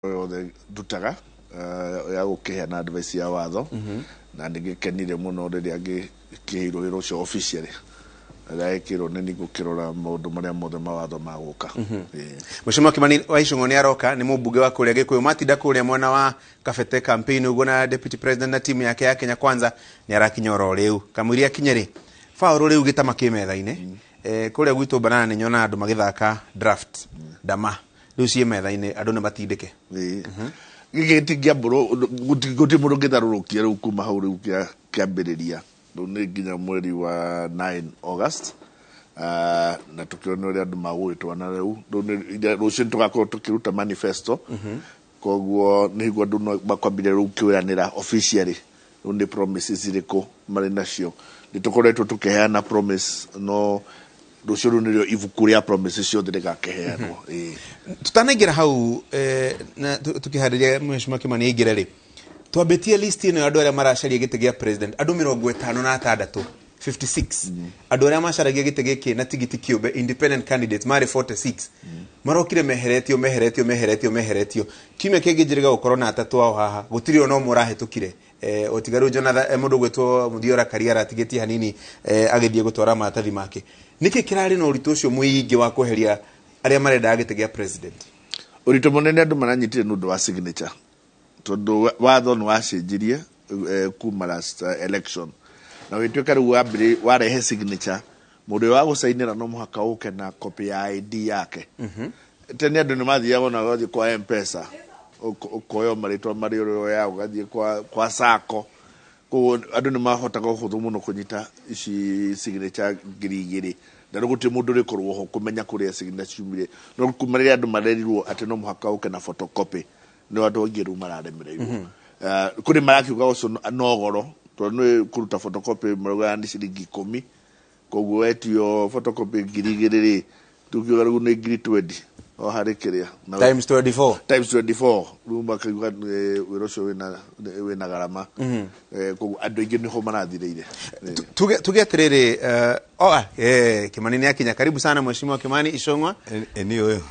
yothe ndutaga ya gukiheana advice ya watho na ndigikenire muno riria ngikihirwo wira ucio officially agaikirwo ni gukirora maundu maria mothe mawatho maguka. Mheshimiwa Kimani wa Icũng'wa ni aroka ni mubunge wa kuria Gikuyu matinda kuria mwana wa Kabete campaign ugo na deputy president na timu yake ya Kenya Kwanza ni arakinya oro riu kamwiri akinyeri faulu riu gitama kimetha-ini kuria gwitu Banana ni nyona andu magithaka draft dama riu cie metha-ini andu ni matindike gigitigia mburu guti mundu ngitharurukia riu kuma hau riu kiambiriria riu ni nginya mweri wa 9 August na tukiona uria andu magwitwana riu rucio tugakorwo tukiruta manifesto koguo niguo andu makwambire riu kiwiranira officially riu ni promises iriku mari nacio nitukoretwo tukiheana promise no rucio riu nirio ibuku ria promises ciothe rigakiheanwo. Tutanaingira hau na tukihariria Mheshimiwa Kimani ingira ri twambitie list ino andu aria maracaria gite gia president andu 56 56 andu aria macaragia gite giki na tigiti kiumbe independent candidates mari 46 marokire meheretio kime kenge njiriga gukorwo na atatu ao haha gutiri ono murahetukire otigaru Jonathan mundu gwetwo Muthiora Kariara tigetie hanini agithie gutwara matathi make niki kirari no uritu ucio muingi wa kuheria aria marenda gite gia president uritu munene andu maranyitire nundu wa signature tondu watho ni wacenjirie kuma last election na wituika riu warehe signature mundu wa gusainira no muhaka uke na copy ya ID yake tene andu ni mathiaga na gathi kwa M-Pesa ukoyo maritwa mari oro ya ugathie kwa sako ko andu ni mahotaga uhuthu muno kunyita ici signature ngiri na guti mundu rikorwo ho kumenya kuria signature ciumire no kumaria andu marerirwo ati no muhaka uke na photocopy no andu ngiru mararemereirwo kuri marakiuga ucio no goro to no kuruta photocopy mroga ndi ciringi 10 koguo etio photocopy ngiri tukiuga riu ni ngiri 20 o hari kiria times 24 ruma kaiguga wira ucio wina garama koguo andu ingi niho marathireire tugeterere Kimani ni akinya karibu sana Mheshimiwa Kimani Icũng'wa ni uyu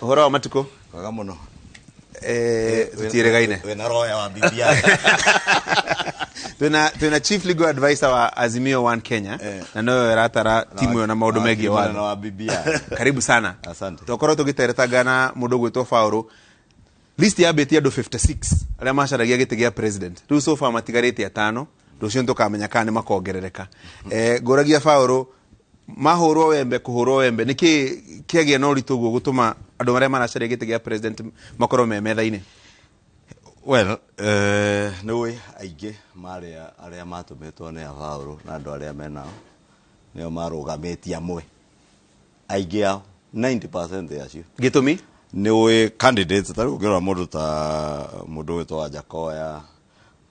uhoro wa matuko kwaga muno tutiregaine we na roya wa BBI tuna chief legal advisor wa Azimio One Kenya na no ratara timu na maundu megi wa BBI karibu sana asante tokoro tugiteretagana mundu gwitwo Faulu list ya beti andu 56 aria macaragia gite gia president riu so far matigarite atano rucio ntukamenya kana makongerereka ngoragia Faulu mahurwo wembe kuhurwo wembe niki kiagia no ritu guo gutuma andu maria maracaria gite gia president makoro memetha-ini. Well, nui aingi aria matumitwo ni Faulu na andu aria menao nio marugametie amwe aingi ao 90% yacio gitumi nui candidates tari ukirora mundu witwa Jakoya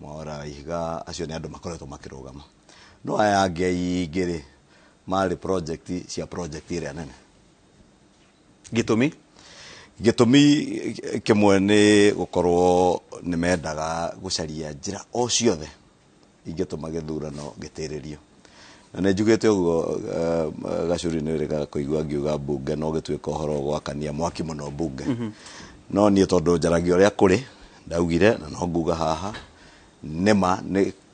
Mwaura Ihiga acio ni andu makoretwo makirugama no aya angi aingiri mari project iria nene gitumi kimwe ni gukorwo ni mendaga gucaria njira o ciothe ingituma githurano gitiririo na ne njugite uguo gacuri ni rega kuigua ngiuga bunge no gituika uhoro gwakania mwaki muno bunge no nie tondu njaragia uria kuri ndaugire na no nguga haha nema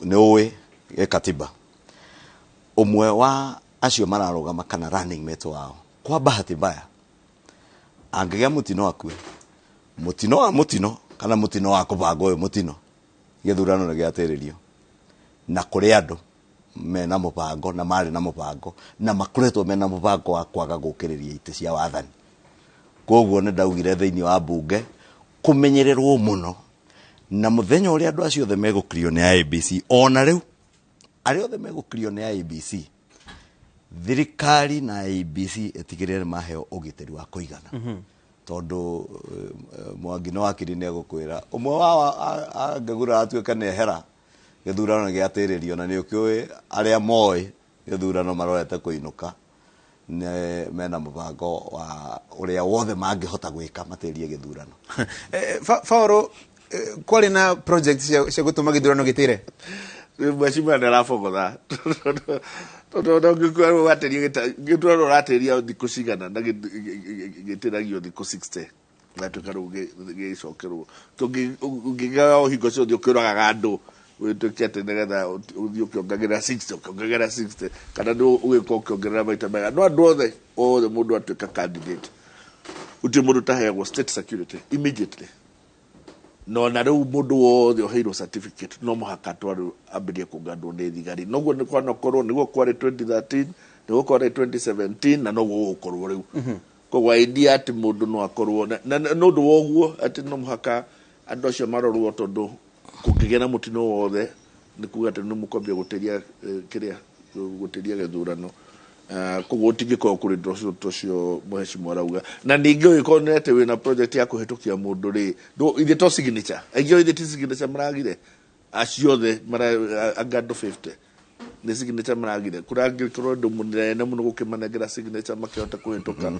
ni uwi katiba umwe wa acio mararugama kana running mate wao kwa bahati mbaya angigia mutino akue mutino kana mutino wa kubanga uyu mutino githurano ni giatiririo na kuri andu mena mubango na mari na mubango na makuretwo mena mubango wa kwaga gukiriria ite cia wathani koguo ni ndaugire thiini wa bunge kumenyererwo muno na muthenya uria andu acio othe megukrio ni IEBC ona riu ari othe megukrio ni IEBC thirikari na IEBC etigirire maheo ugiteri wa kuigana tondu Mwangi no akiri ne gukwira umwe wa ngagura atuika ne hera githurano giatiririo na ni ukiwe aria moi githurano marorete kuinuka ne mena mubango wa uria wothe mangihota gwika materie githurano. Faulu kwali na project cia gutuma githurano gitire Mheshimiwa ndarafogotha tondu ngikuru wateria githurano rateria thiku cigana na gitiragio thiku 60 ngatuĩka rĩu gĩcokerwo tũngĩgĩa o hingo ciothe ũkĩũragaga andũ wĩtũkie atĩ nĩgetha ũthiĩ ũkĩongagĩrĩra 60 ũkĩongagĩrĩra 60 kana ũgĩka ũkĩongerera maita mega no andũ othe mũndũ atuĩka candidate gũtirĩ mũndũ ũtaheagwo state security immediately no na rĩu mũndũ wothe ũheirwo certificate no mũhaka atwarwo ambĩrĩrie kũngandwo nĩ thigari noguo nĩ kwanokorwo nĩguo kwarĩ 2013 nĩguo kwarĩ 2017 na noguo gũkorwo rĩu koguo idea atĩ mũndũ no akorwo na ũndũ woguo atĩ no mũhaka andũ acio marorwo tondũ kũngĩgĩa na mũtino wothe nĩ kuga atĩ nĩ mũkwambia gũteria gĩthurano koguo ũtingĩkorwo kũrĩ tũcio mũhecimwa arauga na ningĩ ũgĩkorwo nĩ atĩ wĩna project ya kũhetũkia mũndũ rĩ ithe to signature aingĩ ithe ti signature maragire acio othe angando 50 nĩ signature maragire kũrangĩkorwo ndũ mũnene mũno gũkĩmanengera signature makĩhota kũhetũka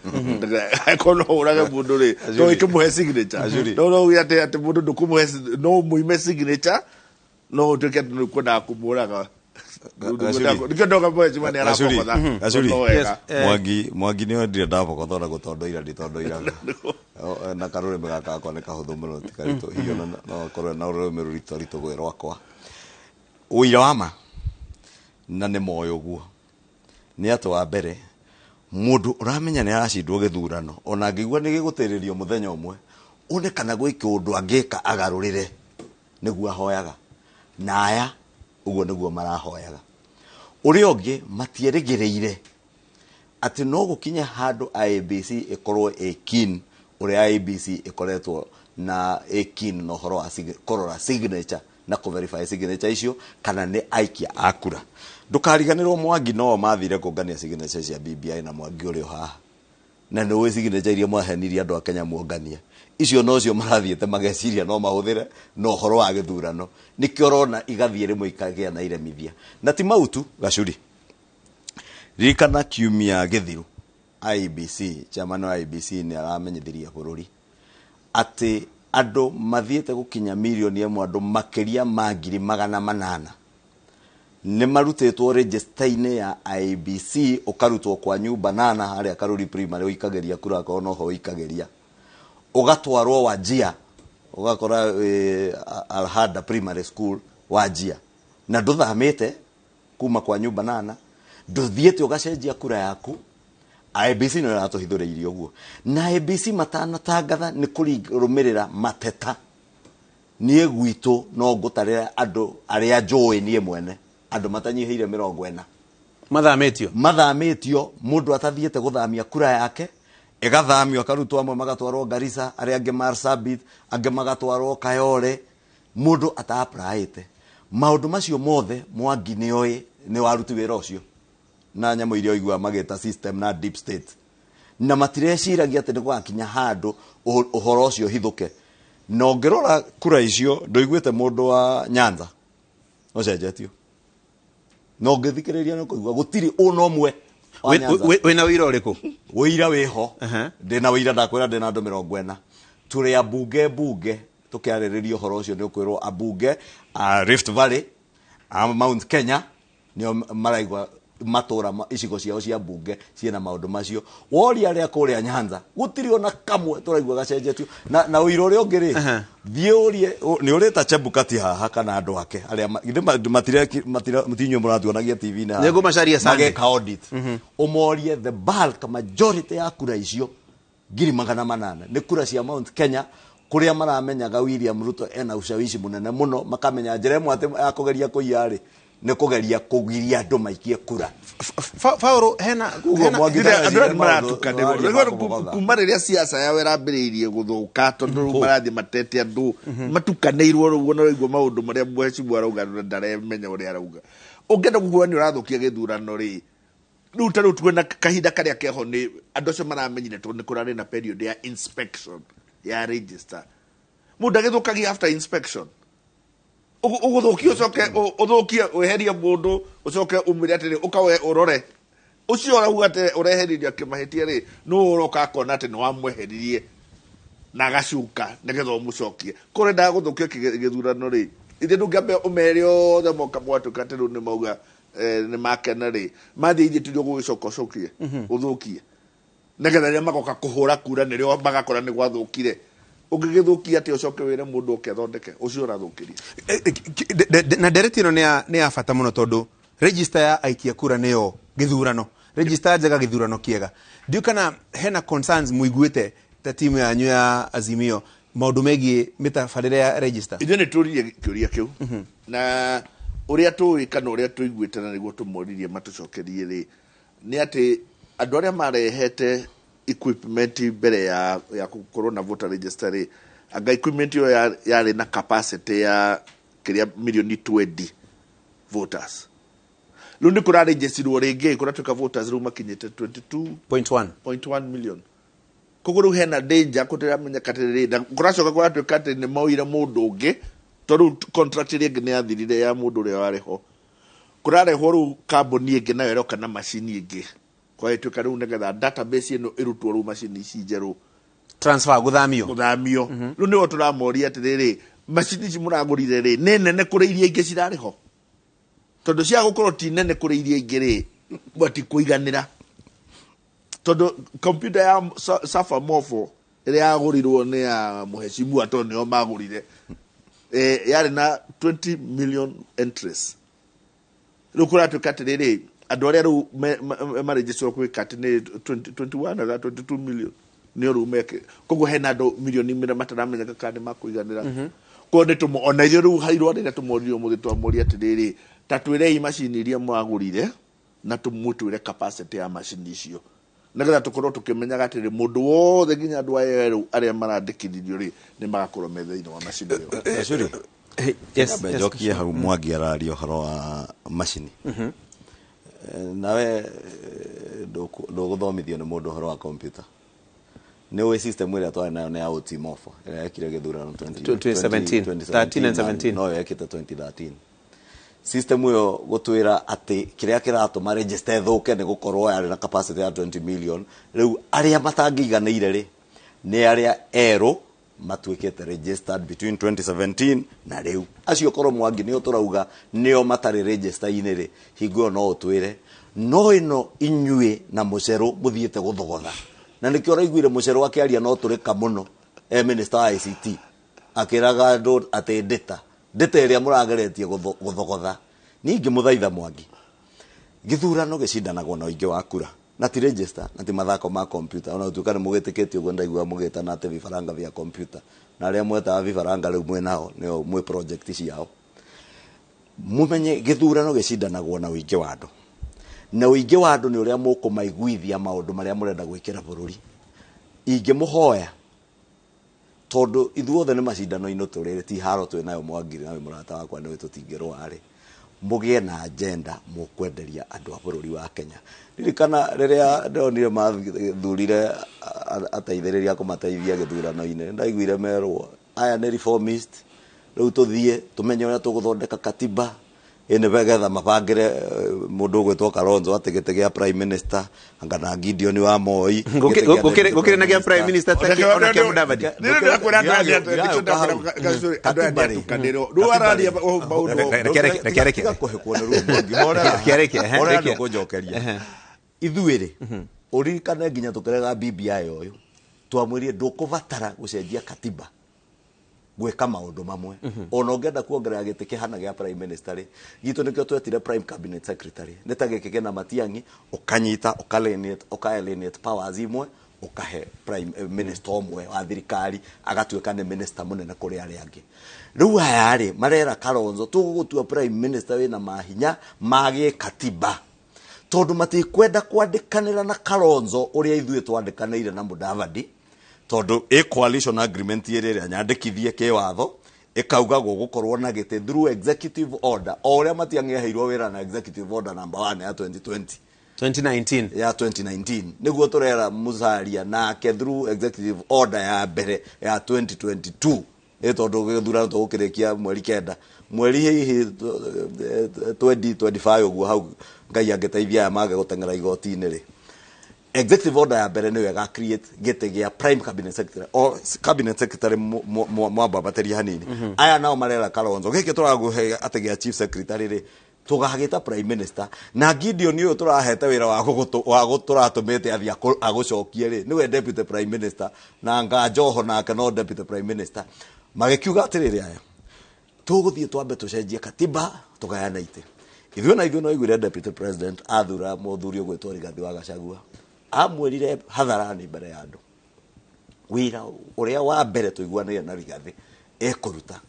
akorwo no ũrage mũndũ rĩ to ĩkĩmũhe signature no atĩ mũndũ ndũkũmũhe no mũime signature no ũtuĩke atĩ nĩ kwendaga kũmũraga Mwangi nĩ ndire ndabogothora gũtondoira nditondoira na karũrĩmĩ gaka gakwa nĩ kahũthũ mũno ti karitũ hiyo no korwo na rũrĩmĩ rũritũ gwĩ rwakwa ũira wa ma na nĩ moyo guo nĩ atĩ wa mbere mũndũ ũramenya nĩ aracindwo gĩthurano ona ngĩigua nĩ gĩgũtĩrĩrio mũthenya ũmwe one kana gwĩka ũndũ angĩka agarũrĩre nĩguo ahoyaga na aya ũguo nĩguo marahoyaga ũrĩa ũngĩ matierĩgĩrĩire atĩ no gũkinya handũ IEBC ĩkorwo keen ũrĩa IEBC ĩkoretwo na keen na ũhoro wa kũrora signature na kũverify signature icio kana nĩ aikia a kura ndũkariganĩrwo Mwangi no mathire kũngania signature cia BBI na Mwangi ũrĩ haha na nĩ signature iria mwahenirie andũ a Kenya muongania icio nocio marathiĩte mageciria no mahũthĩre no ũhoro wa gĩthurano nĩkĩo ũrona igathiĩ rĩmwe ikagĩa na iremithia na ti mautu Gacuri ririkana kiumia gĩthiru IEBC chairman wa IEBC nĩ aramenyithirie bũrũri atĩ andũ mathiĩte gũkinya milioni ĩmwe andũ makĩria ma 800,000 nĩ marutĩtwo register-inĩ ya IEBC ũkarutwo kwa nyumba nana harĩa Karuri primary ũikagĩria kura kwa no ho ũikagĩria ugatwarwo Wajir ugakora Alhada primary school Wajir na nduthamĩte kuma kwa nyumba nana nduthiĩte ugacenjia kura yaku IEBC no yatũhithũrĩirie ũguo na IEBC matanatangatha nĩ kũrũmĩrĩra mateta niĩ gwitũ no ngũtarĩra andũ arĩa njũĩ niĩ mwene andũ matanyihĩire 40 mathamĩtio mũndũ atathiĩte gũthamia kura yake ĩgathamio akarutwo amwe magatwarwo Garissa arĩa angĩ Marsabit angĩ magatwarwo Kayole mũndũ ata-applyĩte maũndũ macio mothe Mwangi nĩoĩ nĩ waruti wĩra ũcio na nyamũ iria oigua magĩta system na deep state na matireciiragia atĩ nĩ gwakinya handũ ũhoro ũcio hithũke na ũngĩrora kura icio ndũiguĩte mũndũ wa Nyanza ũcenjetio na ũngĩthikĩrĩria nĩ kũigua gũtirĩ ũna ũmwe wĩna wĩra ũrĩkũ wĩira wĩho ndĩna wĩira ndakwĩra ndĩna andũ 40 tũrĩ ambunge tũkĩarĩrĩria ũhoro ũcio nĩ ũkwĩrwo ambunge Rift Valley Mount Kenya nĩo maraigua matora icigo ciao cia mbunge ciena maũndũ macio woria arĩa kũrĩa Nyanza gũtirĩ ona kamwe tũraigua gacenjetio na ũira ũrĩa ũngĩ rĩ thiĩ ũrie nĩ ũrĩta Chebukati haha kana andũ ake arĩa matinyo mũratuonagia TV na nĩguo macaria Sunday mageka audit ũmorie the bulk majority ya kura icio 800,000 nĩ kura cia Mount Kenya kuria maramenyaga William Ruto ena ushawishi munene muno makamenya njĩra ĩmwe atĩ ya kũgeria kũiya rĩ nĩ kũgeria kũgiria andũ maikie kura Fauro hena kuma rĩrĩa siasa yao ĩrambĩrĩirie gũthũka tondũ marathiĩ matete andũ matukanĩirwo rũguo na rĩguo maũndũ marĩa mheshimiwa arauga ndaremenya ũrĩa arauga ũngĩenda kuuga nĩ ũrathũkia gĩthurano rĩ rĩu ta rĩu twĩna kahinda karĩa keho nĩ andũ acio maramenyire tondũ nĩ kũrarĩ na period ya inspection ya register mũndũ agĩthũkagia after inspection ũgũthũkia ũcoke ũthũkie weherie mũndũ ũcoke umire atĩ ũkawe ũrore ũcio arauga atĩ ũreheririe kĩmahĩtia rĩ no ũroka akona atĩ nĩ wamweheririe na agacuka nĩgetha ũmũcokie kũrenda gũthũkia gĩthurano rĩ ithe ndũngĩambe ũmere othe moka mwatuĩka atĩ rĩu nĩ mauga nĩ makena rĩ mathiĩ ithĩtĩrio gũgĩcoka ũcokie ũthũkie negetha rĩrĩa magoka kũhũra kura nĩrĩo magakora nĩ gwathũkire ũngĩgĩthũkia atĩ ũcoke wĩre mũndũ ũke athondeke ũcio ũrathũkĩria na ndereti ĩno nĩ ya bata mũno tondũ register ya aikia kura nĩyo gĩthurano register njega gĩthurano kĩega ndiũ kana hena concerns mũiguĩte ta timu yanyu ya Azimio maũndũ megiĩ mĩtabarĩre ya register ithuĩ nĩ tũririe kĩũria kĩu na ũrĩa tũĩ kana ũrĩa tũiguĩte na nĩguo tũmoririe matũcokerie rĩ nĩ atĩ andũ arĩa marehete equipment mbere ya gũkorwo na voter register rĩ anga equipment ĩyo yarĩ na capacity ya kĩrĩa milioni 20 voters rĩu nĩ kũraregistrwo rĩngĩ kũratuĩka voters rĩu makinyĩte 22.1 million koguo rĩu hena danger kũtĩramenya katĩrĩrĩ na kũracoka kũratuĩka atĩ nĩ moire mũndũ ũngĩ tondũ contract ĩrĩa ĩngĩ nĩ yathirire ya mũndũ ũrĩa warĩho kũrarehwo rĩu kambuni ĩngĩ nayo ĩroka na macini ĩngĩ kwa hiyo tuka rĩu nĩgetha database ĩno ĩrutwo rĩu macini ici njerũ transfer gũthamio rĩu nĩo tũramoria atĩrĩrĩ macini ici mũragũrire rĩ nĩ nene kũrĩ iria ingĩ cirarĩho tondũ cia gũkorwo ti nene kũrĩ iria ingĩ rĩ matikũiganĩra tondũ computer ya Safa Mofo ĩrĩa yagũrirwo nĩ ya Mheshimiwa tondũ nĩo magũrire yarĩ na 20 million entries rĩu kũratuĩka atĩrĩrĩ andũ arĩa rĩu marejistwo gwĩka atĩ nĩ 21 na 22 million nĩo rĩu meke koguo hena andũ milioni mĩra mataramenyeka kana makũiganĩra koguo nĩ ona ithuĩ rĩu hairwo rĩrĩa tũmoririe mũthĩ twamoria atĩrĩrĩ ta twĩrei macini iria mwagũrire na tũmũtwĩre capacity ya macini icio nĩgetha tũkorwo tũkĩmenyaga atĩrĩ mũndũ wothe nginya andũ aya rĩu arĩa marandĩkithio rĩ nĩ magakorwo me thĩinĩ wa macini ĩyo njokie hau Mwangi araria ũhoro wa macini nawe ndũgũthomithio nĩ mũndũ ũhoro wa computer nĩ ũĩ system ĩrĩa twarĩ nayo nĩ ya OT Mofo ĩrĩa yekire gĩthurano 2017 no yekĩte 2013 system ĩyo gũtwĩra atĩ kĩrĩa kĩratũma register thũke nĩ gũkorwo yarĩ na capacity ya 20 million rĩu arĩa matangĩiganĩire rĩ nĩ arĩa erũ matuĩkĩte registered between 2017 na rĩu acio korwo Mwangi nĩo tũrauga nĩo matarĩ register-inĩ rĩ hingo no ũtwĩre no ĩno inyuĩ na mũcerũ mũthiĩte gũthogotha na nĩkĩo ũraiguire mũcerũ akĩaria no tũrĩka mũno minister wa ICT akĩraga andũ atĩ ndeta ĩrĩa mũrageretie gũthogotha ningĩ mũthaitha Mwangi gĩthurano gĩcindanagwo na ũingĩ wa kura na ti register na ti mathako ma computer ona ũtuĩka nĩ mũgĩtĩkĩtio ũguo ndaigua mũgĩta na atĩ vifaranga vya computer na arĩa mwetaga vifaranga rĩu mwĩnao nĩo mwĩ project ciao mũmenye gĩthurano gĩcindanagwo na ũingĩ wa andũ na ũingĩ wa andũ nĩ ũrĩa mũkũmaiguithia maũndũ marĩa mũrenda gwĩkĩra bũrũri ingĩmũhoya tondũ ithuothe nĩ macindano-inĩ tũrĩ ti haro twĩ nayo Mwangi nawe mũrata wakwa nĩwe tũtingĩrũa-rĩ mũgĩe na agenda mũkwenderia andũ a bũrũri wa Kenya ririkana rĩrĩa ndonire mathurire ateithĩrĩria kũmateithia gĩthurano-inĩ ndaiguire merwo aya nĩ reformist rĩu tũthiĩ tũmenye ũrĩa tũgũthondeka katiba ĩnĩ begetha mabangĩre mũndũ ũgwĩtwo Kalonzo atĩ gĩtĩ gĩa prime minister anga na Gideon wa Moi gũkĩrĩ na gĩa prime minister ona kĩa Mudavadi ithuĩ-rĩ ũririkane nginya tũkĩrega BBI ũyũ twamwĩrire ndũkũbatara gũcenjia katiba gwĩka maũndũ mamwe ona ũngĩenda kuongerera gĩtĩ kĩhana gĩa prime minister rĩ gitũ nĩkĩo twetire prime cabinet secretary nĩ ta gĩkĩ kĩna Matiang'i ũkanyita ũkaalienate powers imwe ũkahe prime minister ũmwe wa thirikari agatuĩka nĩ minister mũnene kũrĩ arĩa angĩ rĩu aya rĩ marera Kalonzo tũgũtua prime minister wĩna mahinya magĩ katiba tondũ matikwenda kwandĩkanĩra na Kalonzo ũrĩa ithuĩ twandĩkanĩire na Mudavadi tondũ coalition agreement ĩrĩa nyandĩkithie kĩwatho ĩkauga gũgũkorwo na gĩtĩ through executive order o ũrĩa Matiang'i aheirwo wĩra na executive order number 1 ya 2019 nĩguo tũrera Musalia nake through executive order ya mbere ya 2022 tondũ gĩthurano tũgũkĩrĩkia mweri 9 mweri hihi 2025 ũguo hau Ngai angĩteithia aya mage gũteng'era igoti-inĩ rĩ executive order ya mbere nĩyo ga create gĩtĩ gĩa prime cabinet secretary o cabinet secretary mwambabateria hanini aya nao marera Kalonzo gĩkĩ tũragũhe atĩ gĩa chief secretary rĩ tugagita prime minister na Gideon uyu turahete wira wa guturatumite athi agucokie ri niwe deputy prime minister na Nganjoho nake no deputy prime minister magikiuga atiriri aya tuguthie twambe tucenjie katiba tugayana ite ithuĩ no igwire deputy president athura muthuri ugwitwo Rigathi wa Gachagua amwirire hatharani mbere ya andu wira uria wa mbere tuiguanire na Rigathi ekuruta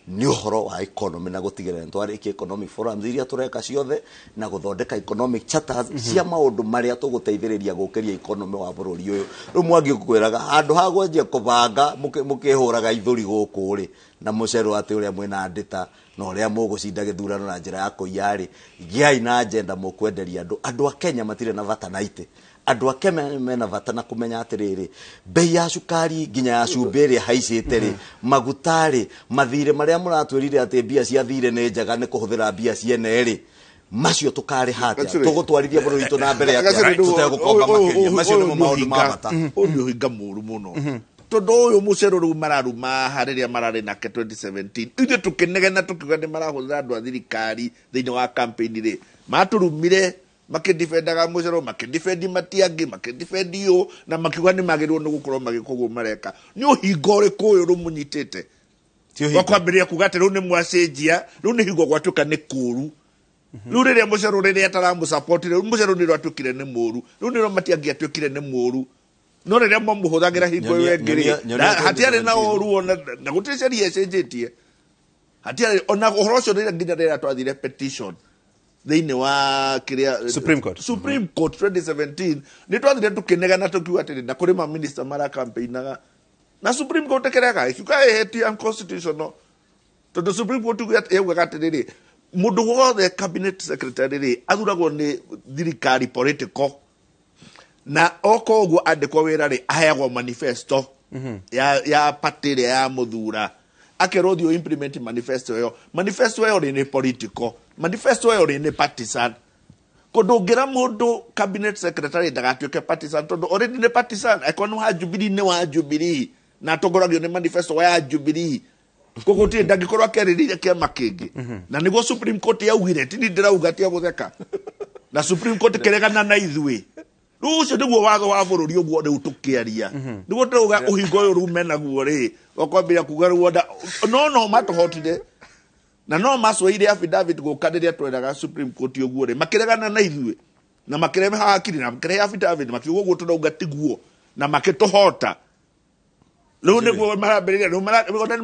ni uhoro wa economy na gutigirira ntwari economic forums iria tureka ciothe na guthondeka economic charters cia maundu maria tuguteithiriria gukiria economy wa bururi uyu ru mwangi kukwiraga handu ha gwenje kubanga mukihuraga ithuri guku ri na mucero ati uria mwina ndita na uria mugucinda githurano na njira ya kuiyari giai na agenda mukwenderia andu a Kenya matire na vata na ite andu a Kenya mena vata na kumenya atiriri bei ya cukari nginya ya cumbiri haicite ri magutari mathire maria muratwirire ati mbia cia thire ni njega ni kuhuthira mbia ciene ri macio tukari hatia tugutwarithia bururi tu na mbere ya tutegukomba makiria macio ni maundu ma bata undu hinga muru muno tondu uyu mucero ru mararuma hariria marari nake 2017 inde tukinegena tukiuga ni marahuthira andu a thirikari thiini wa campaign ri maturumire makidefendaga mucero makidefendi matiangi makidefendi yo na makiuga ni magirwo ni gukorwo magikuguo mareka ni uhingo uriku uyu rumunyitite wakwambiria kuga ati riu ni mwacenjia riu ni hingo gwatuka ni kuru riu riria mucero riria ataramu support riu mucero ni rwatukire ni muru riu ni ro matiangi atukire ni muru no riria mamuhuthagira hingo iyo engiri hatiari na oru na guticeria ecenjetie hatiari ona uhoro ucio riria nginya riria twathire petition thiini wa kiria Supreme Court 2017 ni twathire tukinegana tukiuga ati na kuri ma minister mara campaignaga na Supreme Court kerega ikiuga eheti unconstitutional tondu Supreme Court yuga ati mundu wothe cabinet secretary ri athuragwo ni thirikari political na oko guo andikwo wira ri aheagwo manifesto ya party ria ya muthura akerwo thio implement manifesto yo ni political manifesto yo ni partisan kondo ngira mundu cabinet secretary ndagatuike partisan tondu already ni partisan ekono ha Jubilee ni wa Jubilee na togoragio ni manifesto ya Jubilee kogotie ndagikorwa keririria kiama kingi na niguo Supreme Court yaugire tindi ndirauga tia gutheka na Supreme Court keregana na ithui rucio niguo watho wa bururi uguo riu tukiaria niguo turuga uhingo uyu rumena guo ri wakwambia kuga ruonda no matuhotire na no masweire affidavit gukadiria tweraga Supreme Court uguo ri makiregana na ithui na makireme hakiri na makire affidavit makiugo guo turauga tiguo na makituhota riu niguo marambiriria riu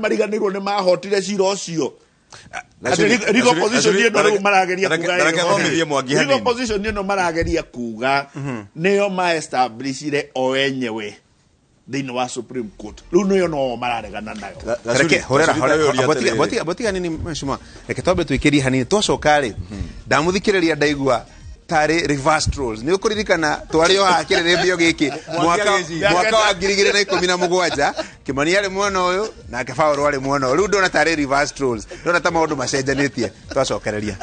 mariganirwo ni mahotire cira ucio Rigo position ni ndo marageria kuga Rigo position ni ndo marageria kuga niyo ma establishire o enyewe thiini wa Supreme Court riu niyo no mararegana nayo reke horera botiga nini mheshimiwa reke tobe tuikirie hanini twacokari ndamuthikiriria ndaigua tari reverse trolls ni ukuririkana twario hakire mbio giki mwaka wa 2017 Kimani yale mwana uyu na Kafauru wale mwana riu ndona tari reverse trolls ndona ta maundu macenjanitie twacokereria